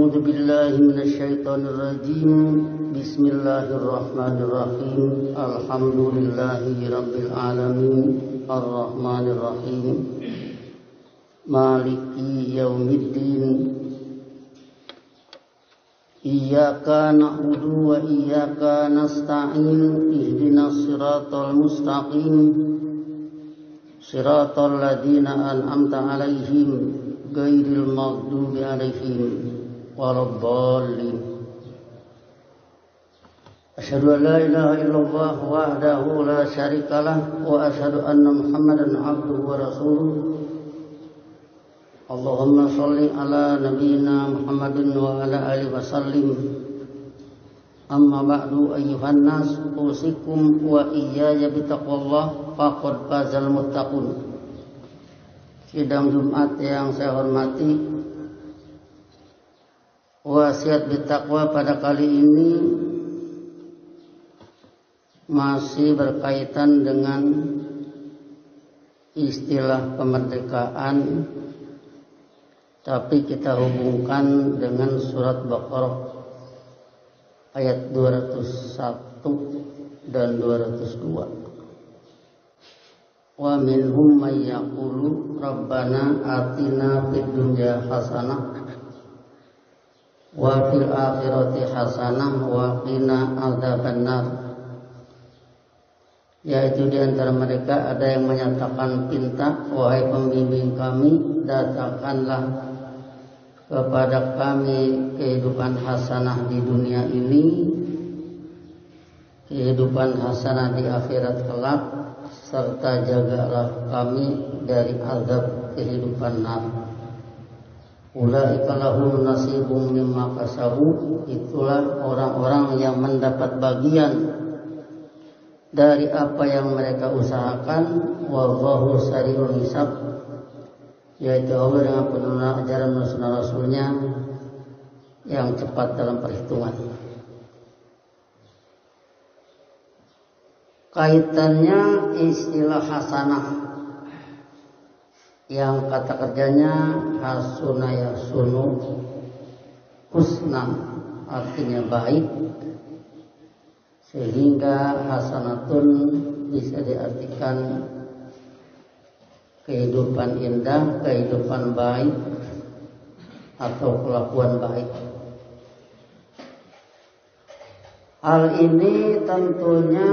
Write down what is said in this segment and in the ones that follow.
A'udzu billahi minasyaitonir rajim. Bismillahirrahmanirrahim. Alhamdulillahirabbil alamin. Arrahmanir rahim. Maliki yaumiddin. Iyyaka na'budu wa iyyaka nasta'in. Ihdinas siratal mustaqim. Siratal ladzina an'amta 'alaihim ghairil maghdubi 'alaihim waladdallin. Asyhadu an la ilaha illallah wahdahu la syarikalah wa asyhadu anna Muhammadan 'abduhu wa rasuluh. Allahumma shalli ala nabiyyina Muhammadin wa ala alihi wasallim. Amma ba'du ayyuhan nas, usikum wa iyaya bitaqwallah faqad fazal muttaqun. Sidang Jumat yang saya hormati, wasiat bertakwa pada kali ini masih berkaitan dengan istilah kemerdekaan, tapi kita hubungkan dengan surat Baqarah ayat 201 dan 202. Wa minhum may yaqulu rabbana atina fid dunya hasanah wa fil akhirati hasanah wa qina adzabannar. Yaitu di antara mereka ada yang menyatakan pinta, wahai pembimbing kami, datangkanlah kepada kami kehidupan hasanah di dunia ini, kehidupan hasanah di akhirat kelak, serta jagalah kami dari azab kehidupan nar. Ulaika lahum nasibum mimma kasabu. Itulah orang-orang yang mendapat bagian dari apa yang mereka usahakan. Wallahu sari'ul hisab. Yaitu Allah dengan penuh ajaran Rasul-Rasulnya yang cepat dalam perhitungan. Kaitannya istilah hasanah yang kata kerjanya hasuna yasunu, husna artinya baik, sehingga hasanatun bisa diartikan kehidupan indah, kehidupan baik, atau kelakuan baik. Hal ini tentunya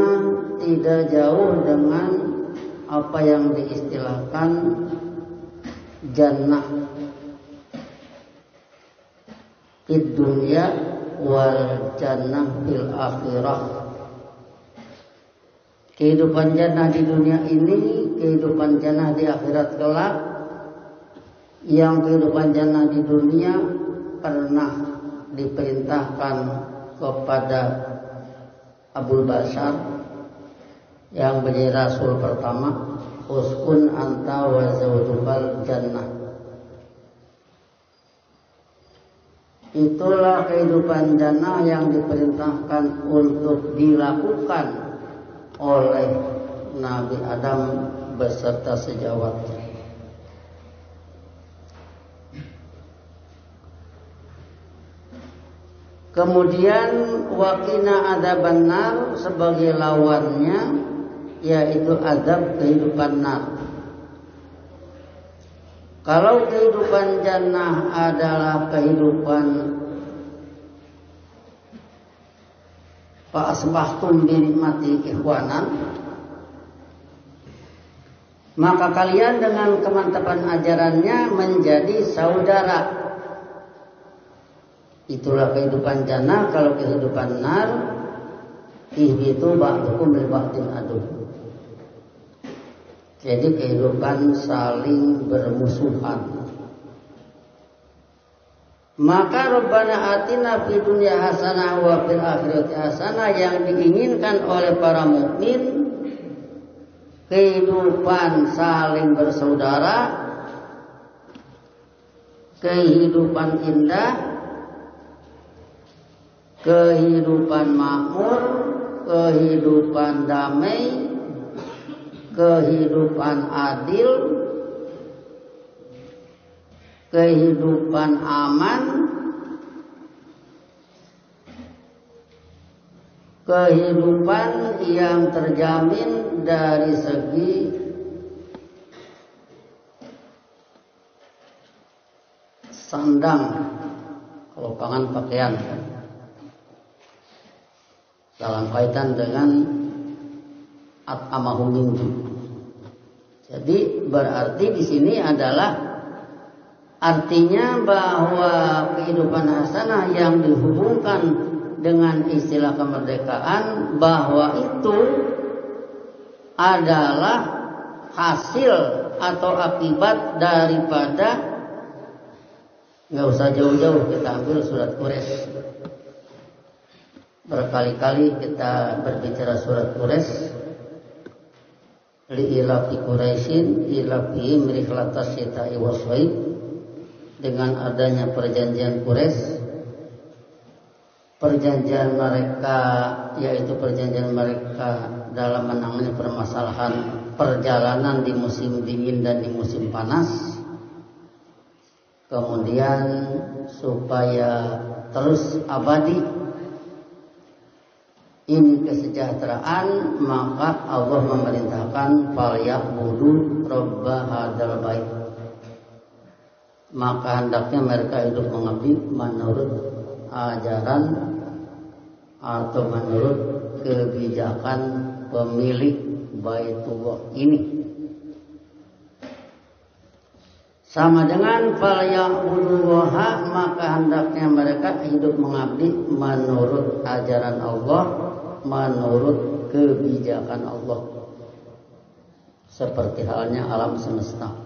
tidak jauh dengan apa yang diistilahkan jannah fid dunya wal jannah fil akhirah. Kehidupan jannah di dunia ini, kehidupan jannah di akhirat kelak. Yang kehidupan jannah di dunia pernah diperintahkan kepada Abu Bashar yang menjadi rasul pertama, uskun anta wa zawjukal jannah. Itulah kehidupan jannah yang diperintahkan untuk dilakukan oleh Nabi Adam beserta sejawatnya. Kemudian waqina adzabannar sebagai lawannya, yaitu azab kehidupan nar. Kalau kehidupan jannah adalah kehidupan fa asbahtum bi nikmati ikhwanan, maka kalian dengan kemantapan ajarannya menjadi saudara. Itulah kehidupan jannah. Kalau kehidupan nar, ihbitu ba'dukum li ba'din adu. Jadi kehidupan saling bermusuhan. Maka Rabbana atina fid dunya hasanah wa fil akhirati hasanah yang diinginkan oleh para mukmin, kehidupan saling bersaudara, kehidupan indah, kehidupan makmur, kehidupan damai, kehidupan adil, kehidupan aman, kehidupan yang terjamin dari segi sandang, kalau pangan pakaian, dalam kaitan dengan at'amahum min ju'. Jadi berarti di sini adalah artinya bahwa kehidupan hasanah yang dihubungkan dengan istilah kemerdekaan, bahwa itu adalah hasil atau akibat daripada, nggak usah jauh-jauh kita ambil surat Quraisy. Berkali-kali kita berbicara surat Quraisy. Li'ilafi Quraisyin ilafihim rihlatas syita'i was-shaib. Dengan adanya perjanjian Quraisy, perjanjian mereka, yaitu perjanjian mereka dalam menangani permasalahan perjalanan di musim dingin dan di musim panas, kemudian supaya terus abadi ini kesejahteraan, maka Allah memerintahkan falyabudu rabba hadzal bait. Maka hendaknya mereka hidup mengabdi menurut ajaran atau menurut kebijakan pemilik Baitullah ini. Sama dengan falyabudullaha, maka hendaknya mereka hidup mengabdi menurut ajaran Allah, menurut kebijakan Allah, seperti halnya alam semesta.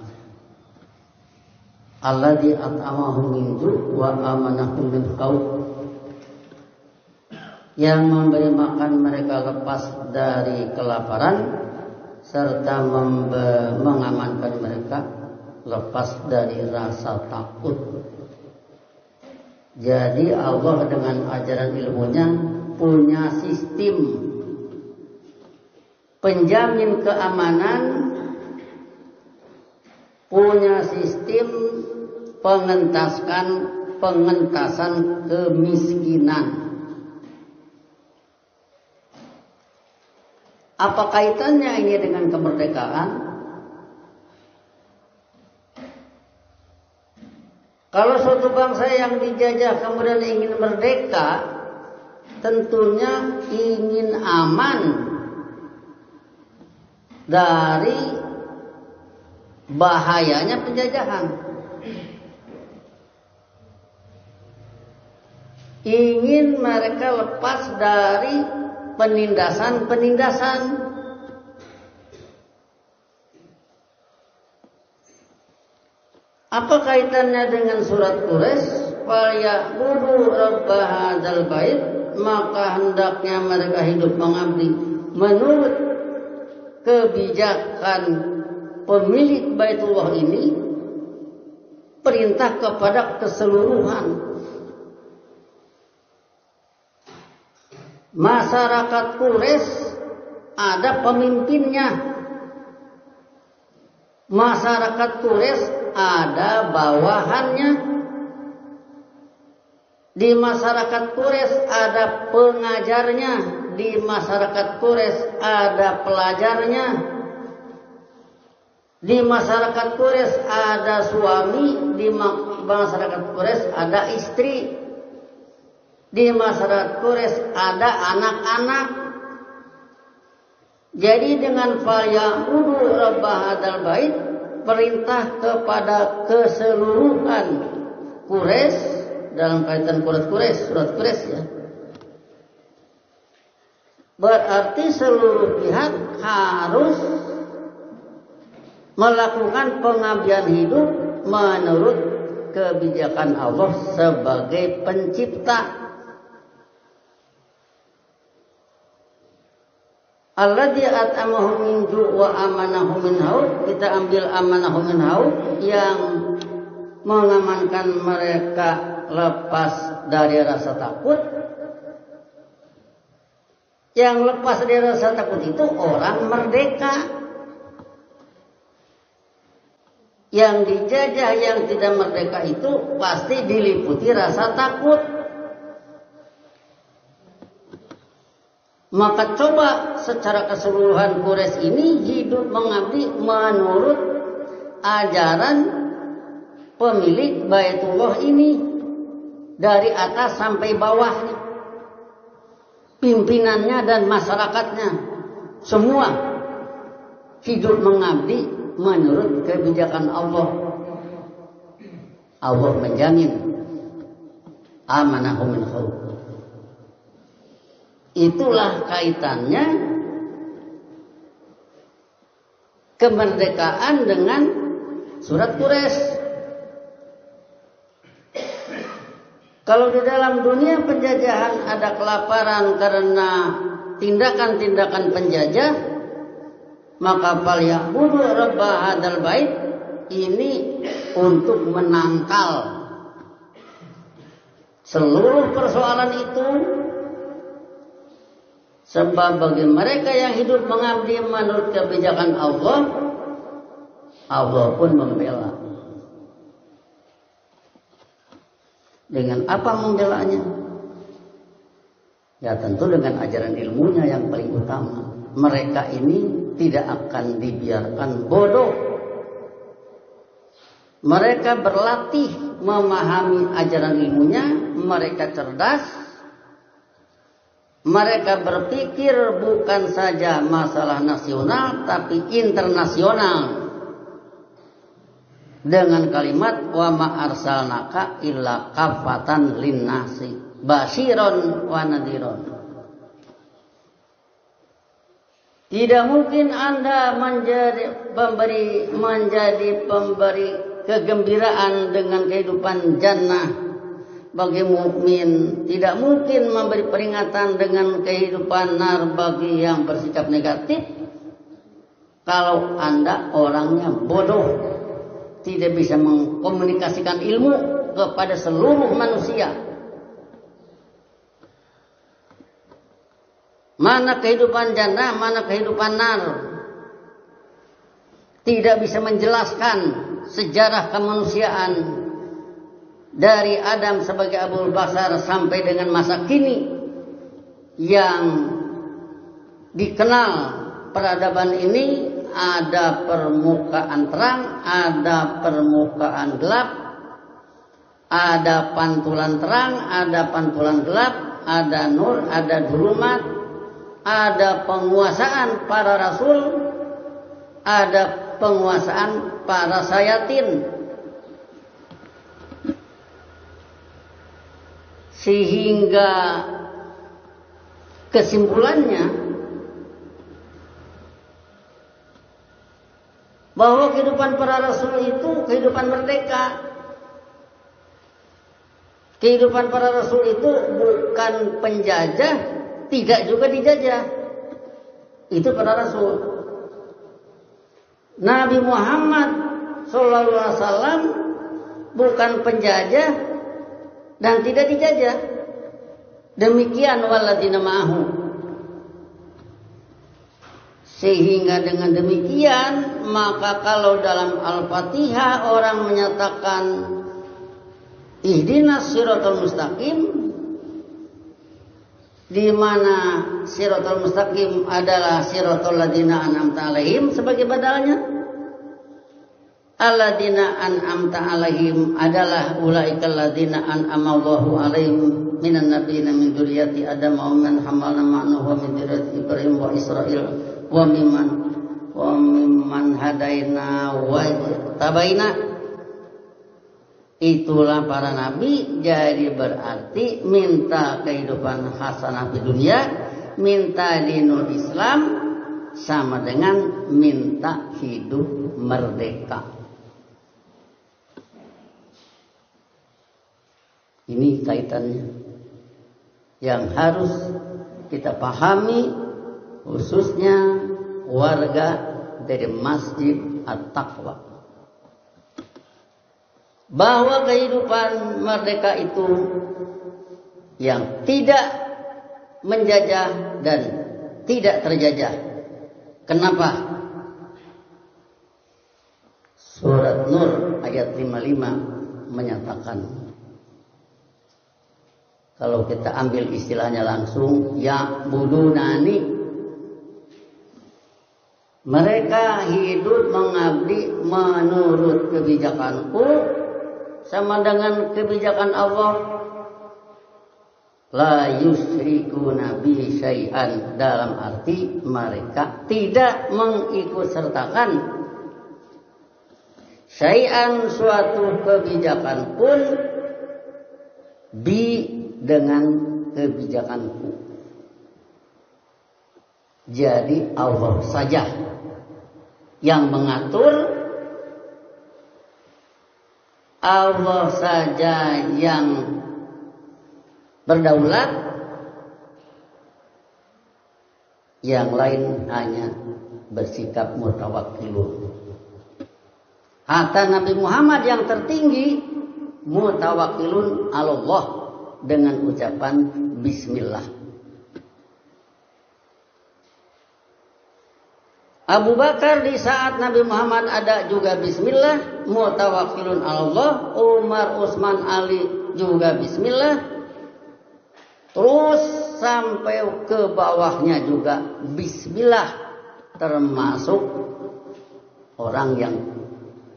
Alladzi at'amahum min ju' wa amanahum min khauf, yang memberi makan mereka lepas dari kelaparan serta mengamankan mereka lepas dari rasa takut. Jadi Allah dengan ajaran ilmunya punya sistem penjamin keamanan, punya sistem pengentasan kemiskinan. Apa kaitannya ini dengan kemerdekaan? Kalau suatu bangsa yang dijajah kemudian ingin merdeka, tentunya ingin aman dari bahayanya penjajahan. Ingin mereka lepas dari penindasan-penindasan. Apa kaitannya dengan surat Quraisy? Falyabudu rabba hadzal bait, maka hendaknya mereka hidup mengabdi menurut kebijakan pemilik Baitullah ini, perintah kepada keseluruhan masyarakat Quraisy. Ada pemimpinnya. Masyarakat Quraisy ada bawahannya. Di masyarakat Quraisy ada pengajarnya. Di masyarakat Quraisy ada pelajarnya. Di masyarakat Quraisy ada suami. Di masyarakat Quraisy ada istri. Di masyarakat Quraisy ada anak-anak. Jadi dengan falyabudu rabba hadzal bait, perintah kepada keseluruhan Quraisy dalam kaitan surat Quraisy ya. Berarti seluruh pihak harus melakukan pengabdian hidup menurut kebijakan Allah sebagai pencipta. Alladzi at'amahum min ju' wa amanahum min khauf. Kita ambil amanahum min khauf, yang mengamankan mereka lepas dari rasa takut. Yang lepas dari rasa takut itu orang merdeka. Yang dijajah, yang tidak merdeka itu pasti diliputi rasa takut. Maka coba secara keseluruhan Quraisy ini hidup mengabdi menurut ajaran pemilik Baitullah ini dari atas sampai bawahnya, pimpinannya dan masyarakatnya semua hidup mengabdi menurut kebijakan Allah. Allah menjamin amanahum min khauf. Itulah kaitannya kemerdekaan dengan surat Quraisy. Kalau di dalam dunia penjajahan ada kelaparan karena tindakan-tindakan penjajah, maka falyabudu rabb hadzal bait ini untuk menangkal seluruh persoalan itu. Sebab bagi mereka yang hidup mengabdi menurut kebijakan Allah, Allah pun membela. Dengan apa membelanya? Ya tentu dengan ajaran ilmunya yang paling utama. Mereka ini tidak akan dibiarkan bodoh. Mereka berlatih memahami ajaran ilmunya, mereka cerdas. Mereka berpikir bukan saja masalah nasional tapi internasional. Dengan kalimat wa ma arsalnaka illa kafatan linnasi basyiron wa nadhiron. Tidak mungkin Anda menjadi pemberi kegembiraan dengan kehidupan jannah bagi mukmin, tidak mungkin memberi peringatan dengan kehidupan nar bagi yang bersikap negatif kalau Anda orangnya bodoh, tidak bisa mengkomunikasikan ilmu kepada seluruh manusia. Mana kehidupan jannah, mana kehidupan nar. Tidak bisa menjelaskan sejarah kemanusiaan dari Adam sebagai Abul Basar sampai dengan masa kini yang dikenal peradaban ini. Ada permukaan terang, ada permukaan gelap, ada pantulan terang, ada pantulan gelap, ada nur, ada dhulumat, ada penguasaan para rasul, ada penguasaan para sayatin. Sehingga kesimpulannya bahwa kehidupan para rasul itu kehidupan merdeka. Kehidupan para rasul itu bukan penjajah, tidak juga dijajah. Itu para rasul. Nabi Muhammad SAW bukan penjajah dan tidak dijajah. Demikian walladzina ma'ahu. Sehingga dengan demikian, maka kalau dalam Al-Fatihah orang menyatakan ihdinas siratal mustaqim, di mana siratal mustaqim adalah siratal ladzina an'amta alaihim sebagai badalnya. Alladzina an'amta alaihim adalah ulaikal ladzina an'amallahu alaihim minan nabiyyin min dzurriyyati Adam wa man hamalna ma'ahu wa min dzurriyyati Ibrahim wa Israil wa mimman hadaina wa tabaina. Itulah para nabi. Jadi berarti minta kehidupan hasanah di dunia, minta dinul Islam, sama dengan minta hidup merdeka. Ini kaitannya yang harus kita pahami, khususnya warga dari Masjid At-Taqwa, bahwa kehidupan merdeka itu yang tidak menjajah dan tidak terjajah. Kenapa? Surat Nur ayat 55 menyatakan, Kalau kita ambil istilahnya langsung, ya budunani. Mereka hidup mengabdi menurut kebijakanku sama dengan kebijakan Allah. La yusyrikuna bi syai'an, dalam arti mereka tidak mengikutsertakan syai'an suatu kebijakan pun bi dengan kebijakanku. Jadi Allah saja yang mengatur, Allah saja yang berdaulat, yang lain hanya bersikap mutawakkilun. Hatta Nabi Muhammad yang tertinggi mutawakkilun Allah dengan ucapan bismillah. Abu Bakar di saat Nabi Muhammad ada juga bismillah, mutawakkilun Allah. Umar, Utsman, Ali juga bismillah. Terus sampai ke bawahnya juga bismillah, termasuk orang yang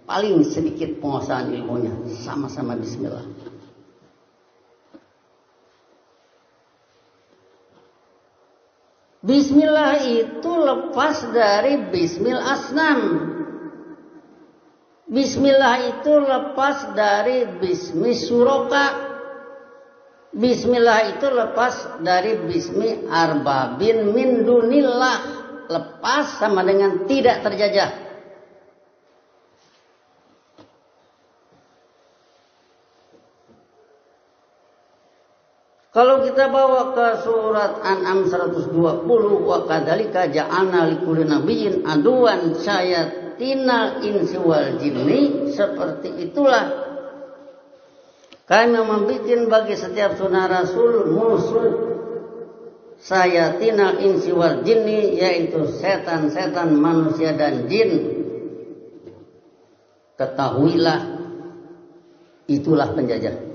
paling sedikit penguasaan ilmunya sama-sama bismillah. Bismillah itu lepas dari bismil asnam. Bismillah itu lepas dari bismi suroka. Bismillah itu lepas dari bismi arbabin min dunillah. Lepas sama dengan tidak terjajah. Kalau kita bawa ke surat An'am 120, wa kadzalika ja'alna likulli nabiyyin aduwan syayatinal insi wal jinni, seperti itulah kami membuat bagi setiap sunnah rasul musuh syayatinal insi wal jinni, yaitu setan-setan manusia dan jin. Ketahuilah itulah penjajah.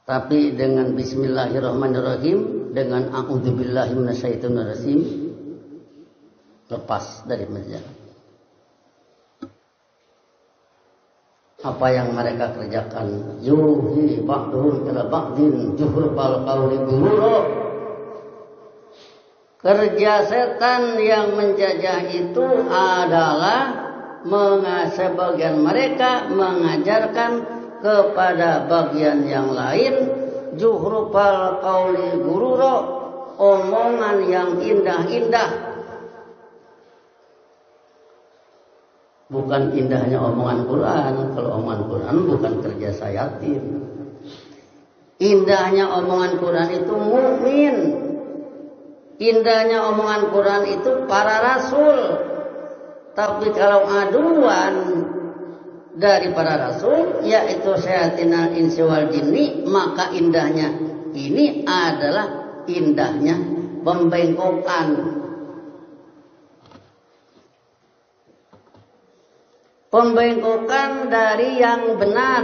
Tapi dengan bismillahirrahmanirrahim, dengan a'udzubillahi minasyaitonirrajim, lepas dari penjajah. Apa yang mereka kerjakan, yuhi ba'duhum ila ba'din juhrufal qawli ghurura. Kerja setan yang menjajah itu adalah sebagian mereka mengajarkan kepada bagian yang lain juhrufal qauli ghurura, omongan yang indah-indah. Bukan indahnya omongan Quran. Kalau omongan Quran bukan kerja sayatin. Indahnya omongan Quran itu mukmin. Indahnya omongan Quran itu para rasul. Tapi kalau aduan dari para rasul, yaitu syayatinal insi wal jinni, maka indahnya ini adalah indahnya pembengkokan. Pembengkokan dari yang benar,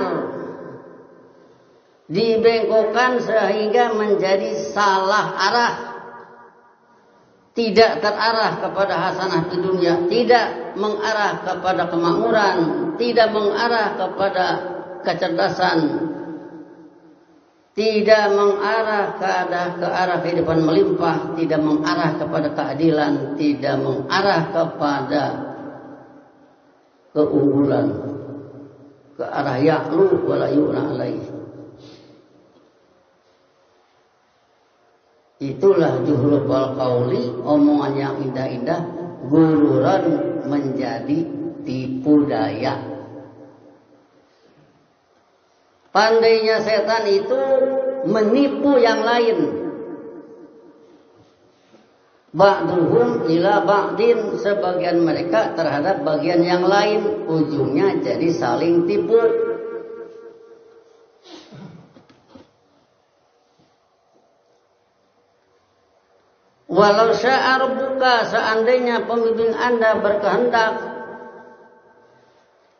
dibengkokkan sehingga menjadi salah arah, tidak terarah kepada hasanah di dunia, tidak mengarah kepada kemakmuran, tidak mengarah kepada kecerdasan, tidak mengarah ke arah kehidupan melimpah, tidak mengarah kepada keadilan, tidak mengarah kepada keunggulan, ke arah ya'lu wa la yu'na alaih. Itulah juhrufal qauli, omongan yang indah-indah, gururan menjadi tipu daya. Pandainya setan itu menipu yang lain. Ba'duhum ila ba'din, sebagian mereka terhadap bagian yang lain, ujungnya jadi saling tipu. Walau syaa rabbuka, seandainya pembimbing Anda berkehendak,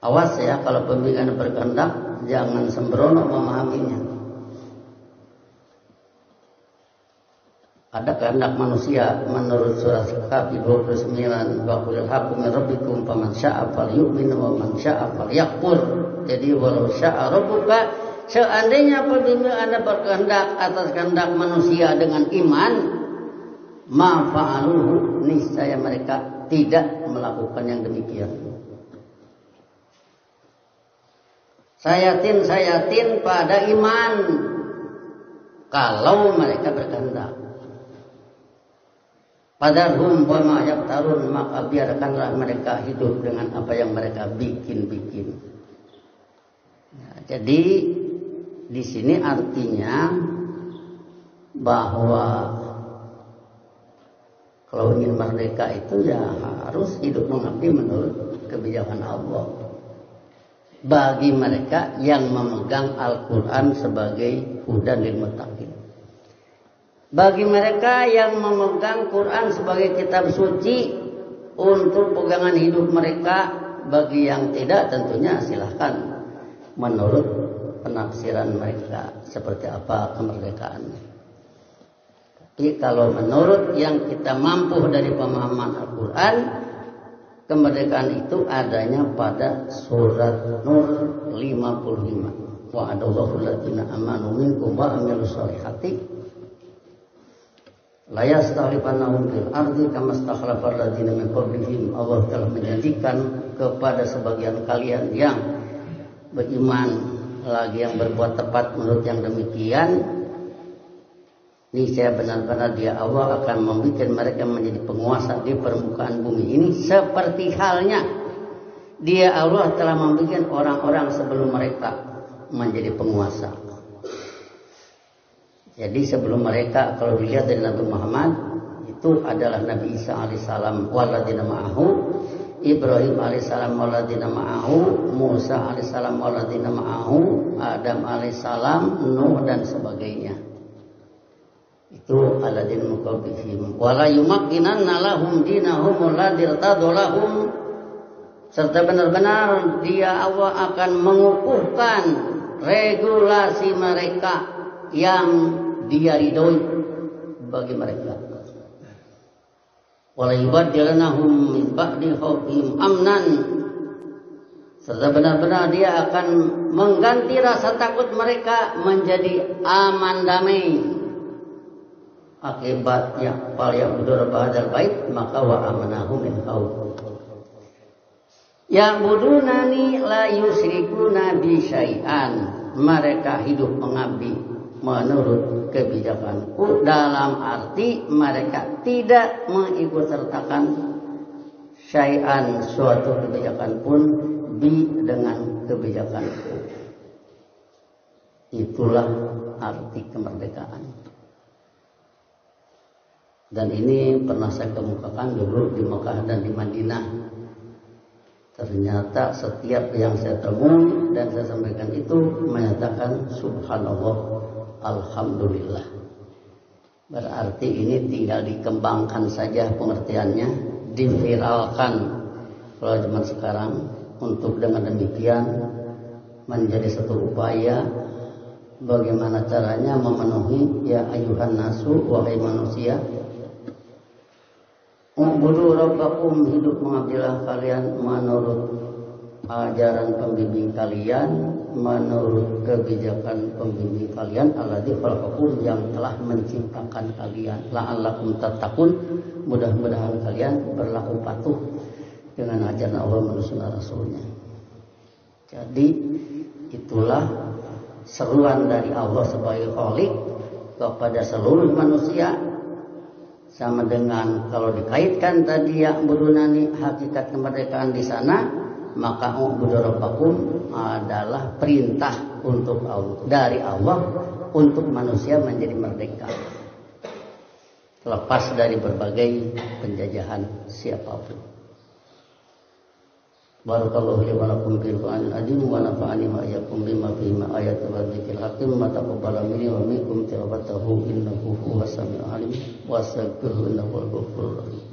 Awas ya, kalau pembimbingan berkehendak jangan sembrono memahaminya. Ada kehendak manusia menurut surah Kahfi 29, wa qulil haqqu min rabbikum faman syaa'a falyu'min wa man syaa'a falyakfur. Jadi walau syaa rabbuka, seandainya pembimbing Anda berkehendak atas kehendak manusia dengan iman, ma fa'aluhu, niscaya mereka tidak melakukan yang demikian. Sayatin pada iman kalau mereka berkehendak. Padarhum wa ma yaftarun, maka biarkanlah mereka hidup dengan apa yang mereka bikin-bikin. Ya, jadi di sini artinya bahwa kalau ingin merdeka itu ya harus hidup mengabdi menurut kebijakan Allah. Bagi mereka yang memegang Al-Quran sebagai hudan lil muttaqin. Bagi mereka yang memegang Quran sebagai kitab suci untuk pegangan hidup mereka. Bagi yang tidak tentunya silahkan menurut penafsiran mereka seperti apa kemerdekaannya. Tapi kalau menurut yang kita mampu dari pemahaman Al-Quran, kemerdekaan itu adanya pada surat Nur 55. Wa'adallahu alladziina aamanu minkum wa 'amilus shalihati la yastakhlifannahum fil ardi kama stakhlafal ladziina min qablihim. Allah telah menjanjikan kepada sebagian kalian yang beriman lagi yang berbuat tepat menurut yang demikian, niscaya benar-benar dia Allah akan membuat mereka menjadi penguasa di permukaan bumi ini, seperti halnya dia Allah telah membuat orang-orang sebelum mereka menjadi penguasa. Jadi sebelum mereka, kalau dilihat dari Nabi Muhammad, itu adalah Nabi Isa alaihissalam waladina ma'ahu, Ibrahim alaihissalam waladina ma'ahu, Musa alaihissalam waladina ma'ahu, Adam alaihissalam, Nuh dan sebagainya. Itu aladin muqabbihim wala yumakkinanna lahum dinahum alladzi irtadalahum, serta benar-benar dia Allah akan mengukuhkan regulasi mereka yang dia ridhoi bagi mereka. Wala yubaddilannahum min ba'di khaufihim amnan, serta benar-benar dia akan mengganti rasa takut mereka menjadi aman damai. Akibatnya fal ya'budu rabbal bait, maka wa amanahum min khauf. Ya'budunani la yusyrikuna bi syai'an, mereka hidup mengabdi menurut kebijakanku, dalam arti mereka tidak mengikutsertakan syai'an, suatu kebijakan pun, bi dengan kebijakanku. Itulah arti kemerdekaan. Dan ini pernah saya kemukakan dulu di Mekah dan di Madinah. Ternyata setiap yang saya temui dan saya sampaikan itu menyatakan subhanallah, alhamdulillah. Berarti ini tinggal dikembangkan saja pengertiannya, diviralkan kalau zaman sekarang, untuk dengan demikian menjadi satu upaya bagaimana caranya memenuhi ya ayuhan nasu, wahai manusia, ubudu rabbakum, hidup mengabdilah kalian menurut ajaran pembimbing kalian, menurut kebijakan pembimbing kalian, alladzi khalaqakum, yang telah menciptakan kalian, la'allakum tattaqun, mudah-mudahan kalian berlaku patuh dengan ajaran Allah melalui sunnah Rasulnya. Jadi itulah seruan dari Allah sebagai Khalik kepada seluruh manusia. Sama dengan kalau dikaitkan tadi ya budunani, hakikat kemerdekaan di sana, maka ubudu rabbakum adalah perintah untuk Allah, dari Allah untuk manusia menjadi merdeka, lepas dari berbagai penjajahan siapapun. Barakallahu li wa lakum fil Qur'anil azim wa nafa'ani wa iyyakum bima fihi min ayatin wa dzikril hakim, wa taqabbala minni wa minkum tilawatahu innahu huwas samiul alim wa astaghfiruhu innahu huwal ghafurur rahim.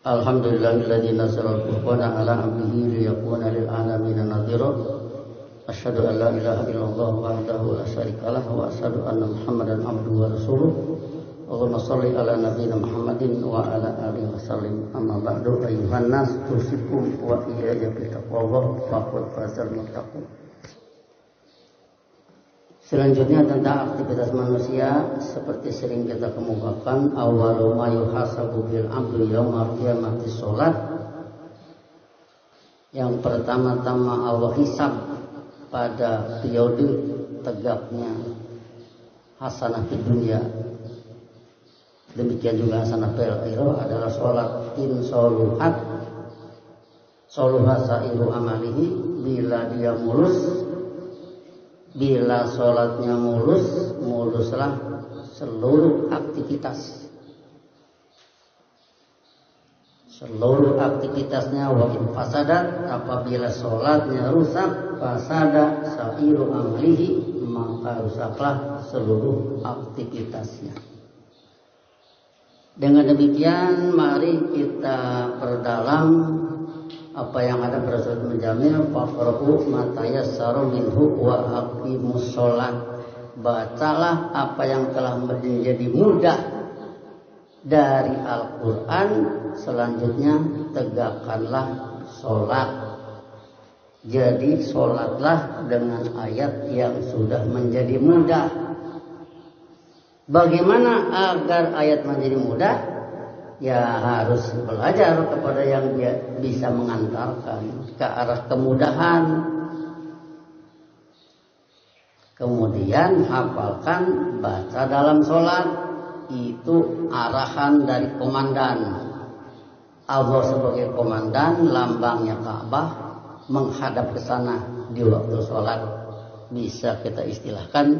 Alhamdulillahilladzi nazzala al-Qur'ana 'ala 'abdihi liyakuna lil 'alamin nadhira. Asyhadu an la ilaha illallah wahdahu la syarikalah wa asyhadu anna Muhammadan 'abduhu wa rasuluh. Allahumma shalli ala nabiyyina Muhammadin wa ala alihi wasallim. Amma ba'du, ayyuhan nas, usikum wa iyaya bi taqwallah faqad fazal muttaqun. Selanjutnya tentang aktivitas manusia, seperti sering kita kemukakan, awwalu ma yuhasabu bil 'abdu yaumil qiyamati shalat. Yang pertama-tama Allah hisab pada periode tegaknya hasanah di dunia, demikian juga hasanah fil akhirah adalah sholat. In soluhat soluha sairu amalihi, bila dia mulus, bila sholatnya mulus, muluslah seluruh aktivitas. Seluruh aktivitasnya. Wa in fasadat, apabila sholatnya rusak, fasada sairu amalihi, maka rusaklah seluruh aktivitasnya. Dengan demikian, mari kita perdalam apa yang ada pada surat Muzammil. Faqra'u ma tayassara minhu wa aqimus shalah. Bacalah apa yang telah menjadi mudah dari Al-Quran. Selanjutnya tegakkanlah sholat. Jadi sholatlah dengan ayat yang sudah menjadi mudah. Bagaimana agar ayat menjadi mudah? Ya harus belajar kepada yang bisa mengantarkan ke arah kemudahan. Kemudian hafalkan, baca dalam sholat. Itu arahan dari komandan. Allah sebagai komandan, lambangnya Ka'bah, menghadap ke sana di waktu sholat. Bisa kita istilahkan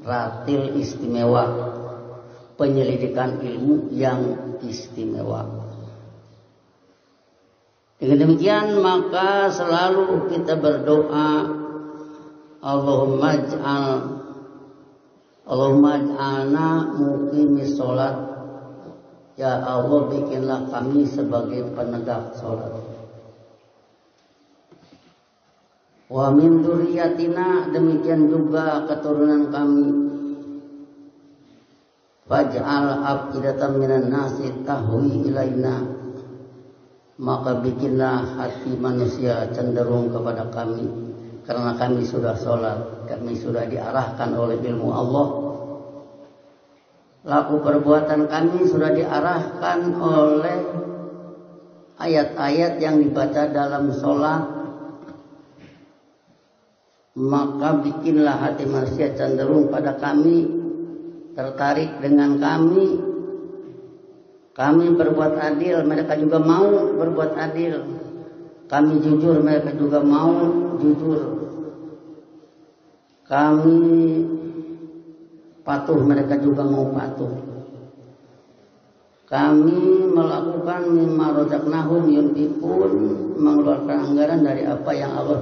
ratil istimewa, penyelidikan ilmu yang istimewa. Dengan demikian maka selalu kita berdoa, Allahumma ij'alna muqimis sholat. Ya Allah, bikinlah kami sebagai penegak sholat. Wa min dzurriyyatina, demikian juga keturunan kami. Faj'al afidatan minan nasi tahwi ilaina, maka bikinlah hati manusia cenderung kepada kami, karena kami sudah sholat, kami sudah diarahkan oleh ilmu Allah. Laku perbuatan kami sudah diarahkan oleh ayat-ayat yang dibaca dalam sholat. Maka bikinlah hati manusia cenderung pada kami, tertarik dengan kami. Kami berbuat adil, mereka juga mau berbuat adil. Kami jujur, mereka juga mau jujur. Kami patuh, mereka juga mau patuh. Kami melakukan mimma razaqnahum yunfiqun, mengeluarkan anggaran dari apa yang Allah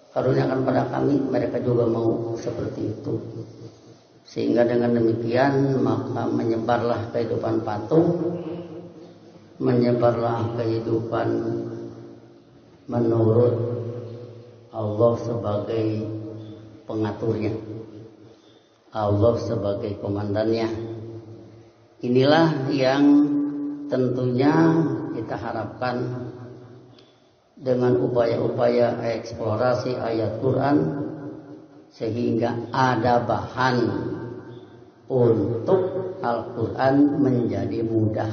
karuniakan pada kami, mereka juga mau seperti itu. Sehingga dengan demikian maka menyebarlah kehidupan patuh, menyebarlah kehidupan menurut Allah sebagai pengaturnya, Allah sebagai komandannya. Inilah yang tentunya kita harapkan dengan upaya-upaya eksplorasi ayat Quran, sehingga ada bahan untuk Al-Quran menjadi mudah.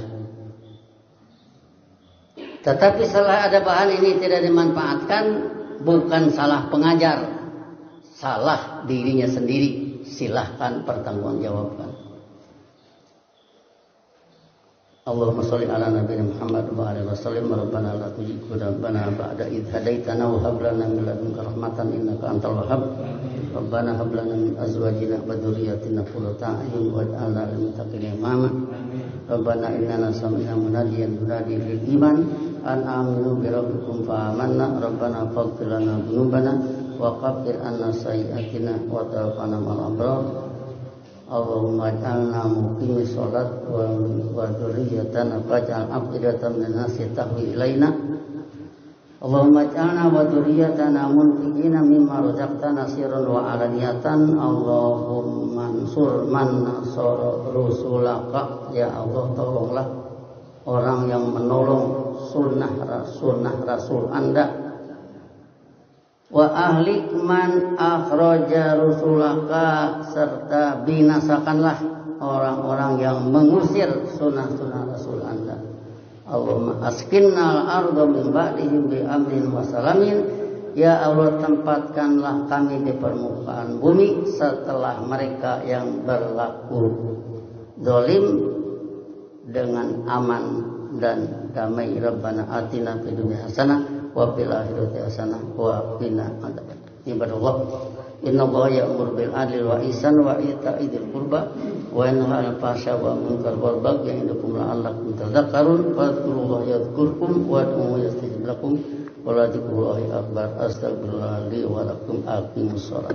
Tetapi setelah ada bahan ini tidak dimanfaatkan, bukan salah pengajar, salah dirinya sendiri. Silahkan pertanggungjawabkan. Allahumma sholli ala nabiyina Muhammad wa alihi wasallam. Rabbana la tuzigh qulubana ba'da idh hadaitana wa hab lana min ladunka rahmatan innaka antal wahhab. Rabbana hab lana min azwajina wa dhurriyyatina qurrata a'yun waj'alna lil muttaqina imama. Rabbana innana sami'na munadiyan yunadi lil iman an aminu bi rabbikum fa amanna. Rabbana faghfir lana dhunubana wa kaffir anna sayyi'atina wa tawaffana ma'al abrar. Allahumma ij'alna muqimis shalat wa dzurriyyatana faj'al afidatan minan nasi tahwi ilaina. Allahumma ij'alna wa dzurriyyatana munfiqina mimma razaqtana sirran wa alaniyatan. Allahumma ansur man nasara rusulaka. Ya Allah, tolonglah orang yang menolong sunnah rasul Anda. Wa ahlik man akhraja rusulaka, serta binasakanlah orang-orang yang mengusir sunnah-sunnah rasul Anda. Allahumma askinnal arda min ba'dihim bi amnin wa salamin. Ya Allah, tempatkanlah kami di permukaan bumi setelah mereka yang berlaku zalim dengan aman dan damai. Rabbana atina fid dunya hasanah wa fil akhirati hasanah wa qina adzaban. Ibadallah, innallaha ya'muru bil adli wa ihsan wa ita'i dzil qurba wa yanha 'anil fahsya'i wal munkari wal bagyi ya'idukum la'allakum tadhakkarun. Fadhkurullaha yadhkurkum wa ud'uuhu yastajib lakum wa la dzikrullahi akbar. Astaghfirullah li wa lakum. Aqimus shalah.